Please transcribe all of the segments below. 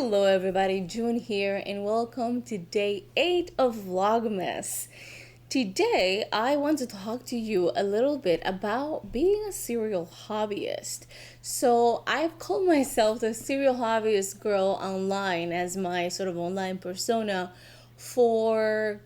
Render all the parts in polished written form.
Hello everybody, June here and welcome to day 8 of Vlogmas. Today I want to talk to you a little bit about being a serial hobbyist. So I've called myself the serial hobbyist girl online as my sort of online persona for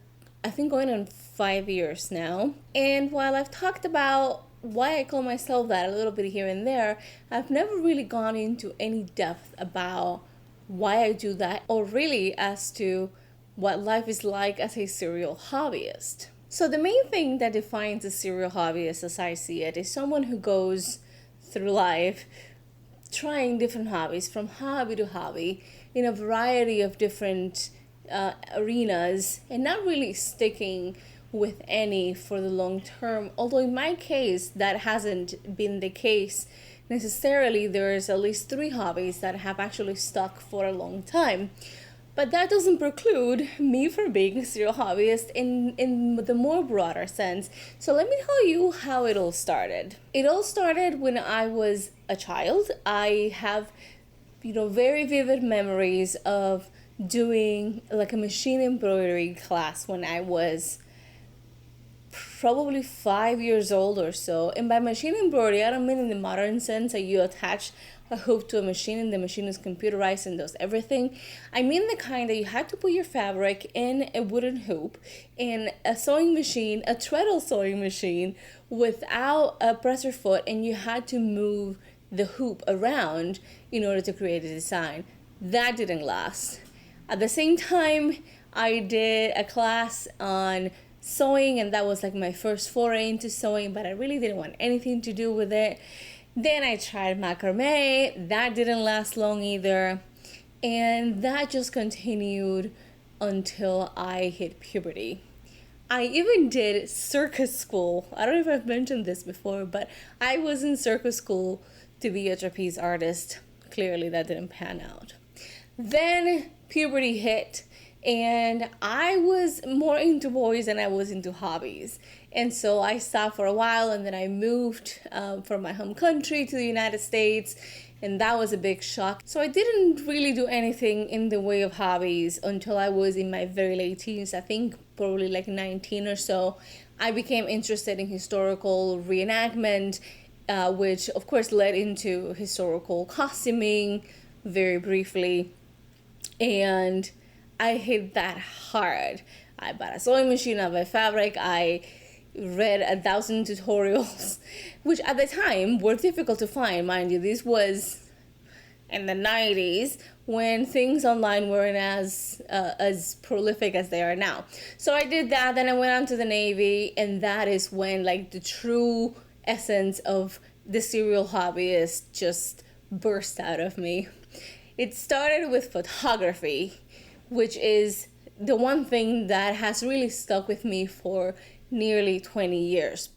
I think going on 5 years now. And while I've talked about why I call myself that a little bit here and there, I've never really gone into any depth about why I do that, or really as to what life is like as a serial hobbyist. So the main thing that defines a serial hobbyist as I see it is someone who goes through life trying different hobbies from hobby to hobby in a variety of different arenas and not really sticking with any for the long term. Although in my case that hasn't been the case necessarily. There's at least 3 hobbies that have actually stuck for a long time. But that doesn't preclude me from being a serial hobbyist in the more broader sense. So let me tell you how it all started. It all started when I was a child. I have, very vivid memories of doing like a machine embroidery class when I was probably 5 years old or so. And by machine embroidery, I don't mean in the modern sense that you attach a hoop to a machine and the machine is computerized and does everything. I mean the kind that you had to put your fabric in a wooden hoop in a sewing machine, a treadle sewing machine without a presser foot, and you had to move the hoop around in order to create a design. That didn't last. At the same time, I did a class on sewing, and that was like my first foray into sewing, but I really didn't want anything to do with it. Then I tried macrame. That didn't last long either, and that just continued until I hit puberty. I even did circus school. I don't know if I've mentioned this before, but I was in circus school to be a trapeze artist. Clearly that didn't pan out. Then puberty hit, and I was more into boys than I was into hobbies. And so I stopped for a while, and then I moved from my home country to the United States, and that was a big shock. So I didn't really do anything in the way of hobbies until I was in my very late teens. I think probably like 19 or so. I became interested in historical reenactment, which of course led into historical costuming very briefly. And I hit that hard. I bought a sewing machine, I bought fabric, I read 1,000 tutorials, which at the time were difficult to find, mind you. This was in the 90s when things online weren't as prolific as they are now. So I did that, then I went on to the Navy, and that is when like the true essence of the serial hobbyist just burst out of me. It started with photography, which is the one thing that has really stuck with me for nearly 20 years.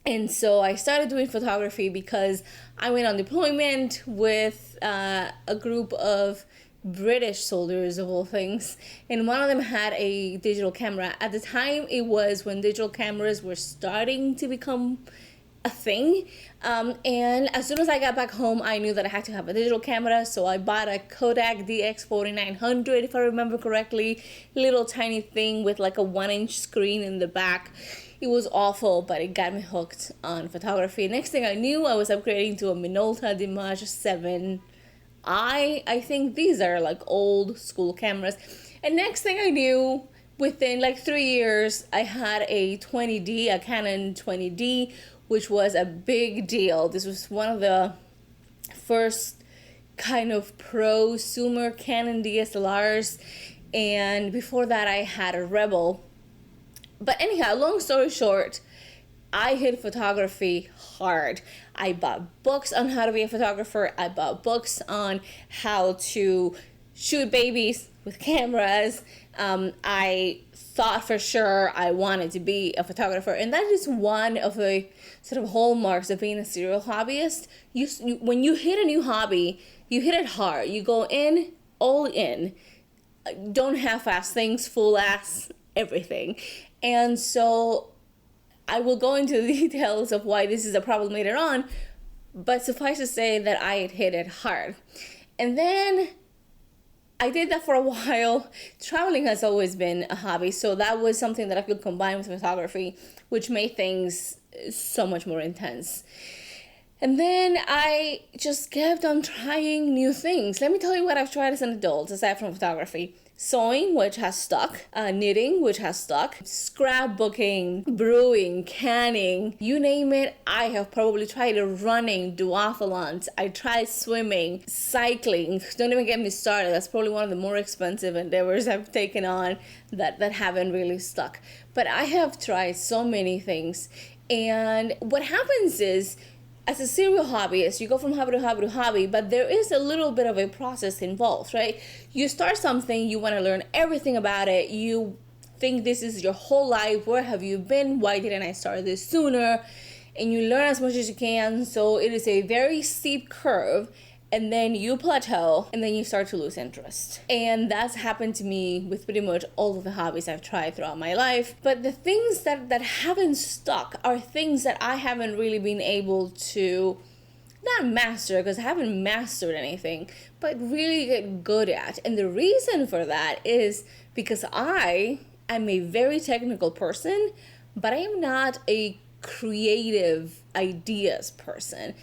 And so I started doing photography because I went on deployment with a group of British soldiers of all things, and one of them had a digital camera. At the time, it was when digital cameras were starting to become a thing, and as soon as I got back home, I knew that I had to have a digital camera, so I bought a Kodak DX4900, if I remember correctly, little tiny thing with like a 1-inch screen in the back. It was awful, but it got me hooked on photography. Next thing I knew, I was upgrading to a Minolta Dimage 7i. I think these are like old school cameras. And next thing I knew, within like 3 years, I had a 20D, a Canon 20D, which was a big deal. This was one of the first kind of prosumer Canon DSLRs, and before that I had a Rebel. But anyhow, long story short, I hit photography hard. I bought books on how to be a photographer. I bought books on how to shoot babies with cameras. I thought for sure I wanted to be a photographer, and that is one of the sort of hallmarks of being a serial hobbyist. When you hit a new hobby, you hit it hard. You go in, all in. Don't half-ass things, full-ass everything. And so I will go into the details of why this is a problem later on, but suffice to say that I had hit it hard. And then I did that for a while. Traveling has always been a hobby, so that was something that I could combine with photography, which made things so much more intense. And then I just kept on trying new things. Let me tell you what I've tried as an adult, aside from photography. Sewing, which has stuck, knitting, which has stuck, scrapbooking, brewing, canning, you name it. I have probably tried it. Running, duathlons. I tried swimming, cycling. Don't even get me started. That's probably one of the more expensive endeavors I've taken on that haven't really stuck. But I have tried so many things. And what happens is, as a serial hobbyist, you go from hobby to hobby to hobby, but there is a little bit of a process involved, right? You start something, you want to learn everything about it, you think this is your whole life, where have you been, why didn't I start this sooner? And you learn as much as you can, so it is a very steep curve, and then you plateau, and then you start to lose interest. And that's happened to me with pretty much all of the hobbies I've tried throughout my life. But the things that haven't stuck are things that I haven't really been able to, not master, because I haven't mastered anything, but really get good at. And the reason for that is because I am a very technical person, but I am not a creative ideas person.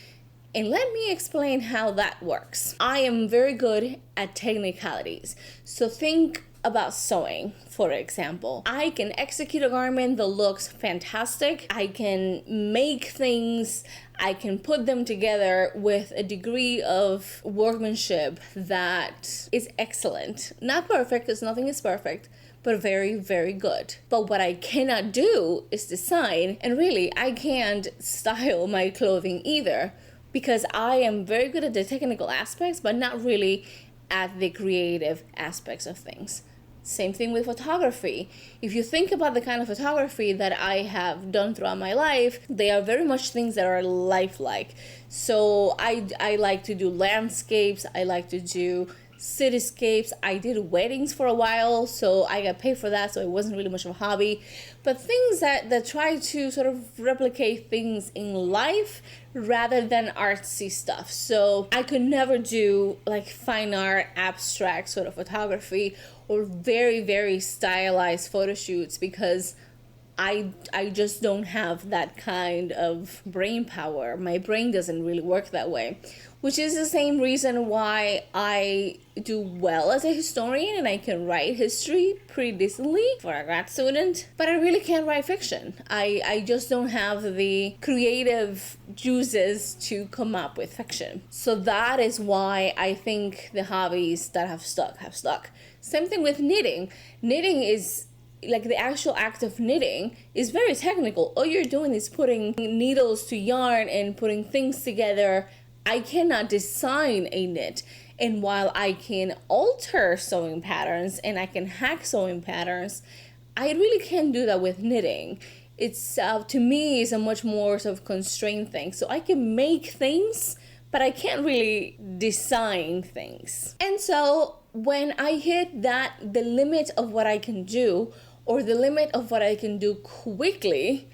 And let me explain how that works. I am very good at technicalities. So think about sewing, for example. I can execute a garment that looks fantastic. I can make things. I can put them together with a degree of workmanship that is excellent. Not perfect, because nothing is perfect, but very, very good. But what I cannot do is design, and really, I can't style my clothing either, because I am very good at the technical aspects, but not really at the creative aspects of things. Same thing with photography. If you think about the kind of photography that I have done throughout my life, they are very much things that are lifelike. So I like to do landscapes, I like to do cityscapes. I did weddings for a while, so I got paid for that, so it wasn't really much of a hobby. But things that try to sort of replicate things in life rather than artsy stuff. So I could never do like fine art, abstract sort of photography, or very, very stylized photo shoots, because I just don't have that kind of brain power. My brain doesn't really work that way, which is the same reason why I do well as a historian and I can write history pretty decently for a grad student, but I really can't write fiction. I just don't have the creative juices to come up with fiction. So that is why I think the hobbies that have stuck. Same thing with knitting. Knitting is, like, the actual act of knitting is very technical. All you're doing is putting needles to yarn and putting things together. I cannot design a knit. And while I can alter sewing patterns and I can hack sewing patterns, I really can't do that with knitting. It's to me is a much more sort of constrained thing. So I can make things, but I can't really design things. And so when I hit the limit of what I can do, or the limit of what I can do quickly,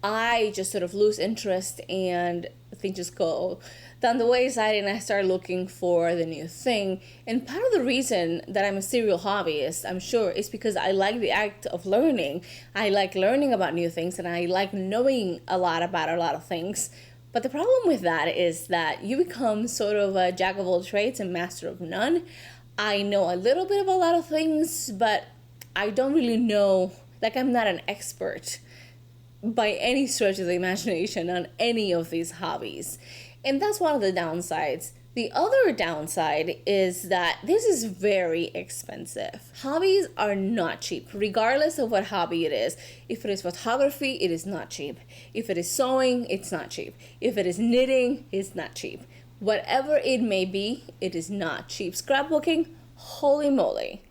I just sort of lose interest and things just go down the wayside, and I start looking for the new thing. And part of the reason that I'm a serial hobbyist, I'm sure, is because I like the act of learning. I like learning about new things, and I like knowing a lot about a lot of things. But the problem with that is that you become sort of a jack of all trades and master of none. I know a little bit of a lot of things, but I don't really know, like, I'm not an expert by any stretch of the imagination on any of these hobbies. And that's one of the downsides. The other downside is that this is very expensive. Hobbies are not cheap, regardless of what hobby it is. If it is photography, it is not cheap. If it is sewing, it's not cheap. If it is knitting, it's not cheap. Whatever it may be, it is not cheap. Scrapbooking, holy moly,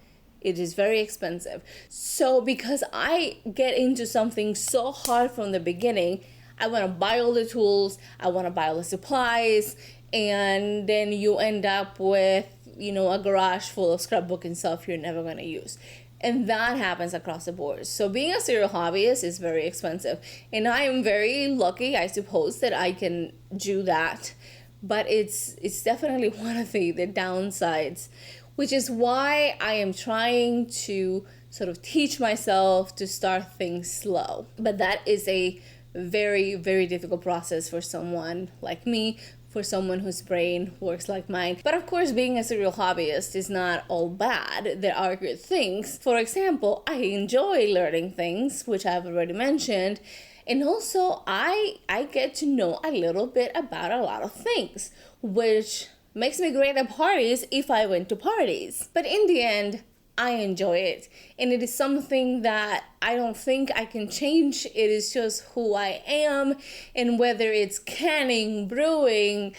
it is very expensive. So because I get into something so hard from the beginning, I want to buy all the tools, I want to buy all the supplies, and then you end up with, a garage full of scrapbooking stuff you're never going to use. And that happens across the board. So being a serial hobbyist is very expensive. And I am very lucky, I suppose, that I can do that. But it's definitely one of the downsides. which is why I am trying to sort of teach myself to start things slow. But that is a very, very difficult process for someone like me, for someone whose brain works like mine. But of course, being a serial hobbyist is not all bad. There are good things. For example, I enjoy learning things, which I've already mentioned. And also, I get to know a little bit about a lot of things, which makes me great at parties if I went to parties. But in the end, I enjoy it. And it is something that I don't think I can change. It is just who I am. And whether it's canning, brewing,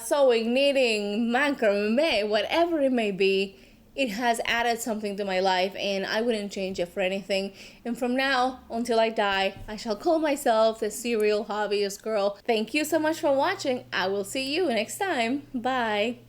sewing, knitting, macrame, whatever it may be, it has added something to my life and I wouldn't change it for anything. And from now until I die, I shall call myself the serial hobbyist girl. Thank you so much for watching. I will see you next time. Bye.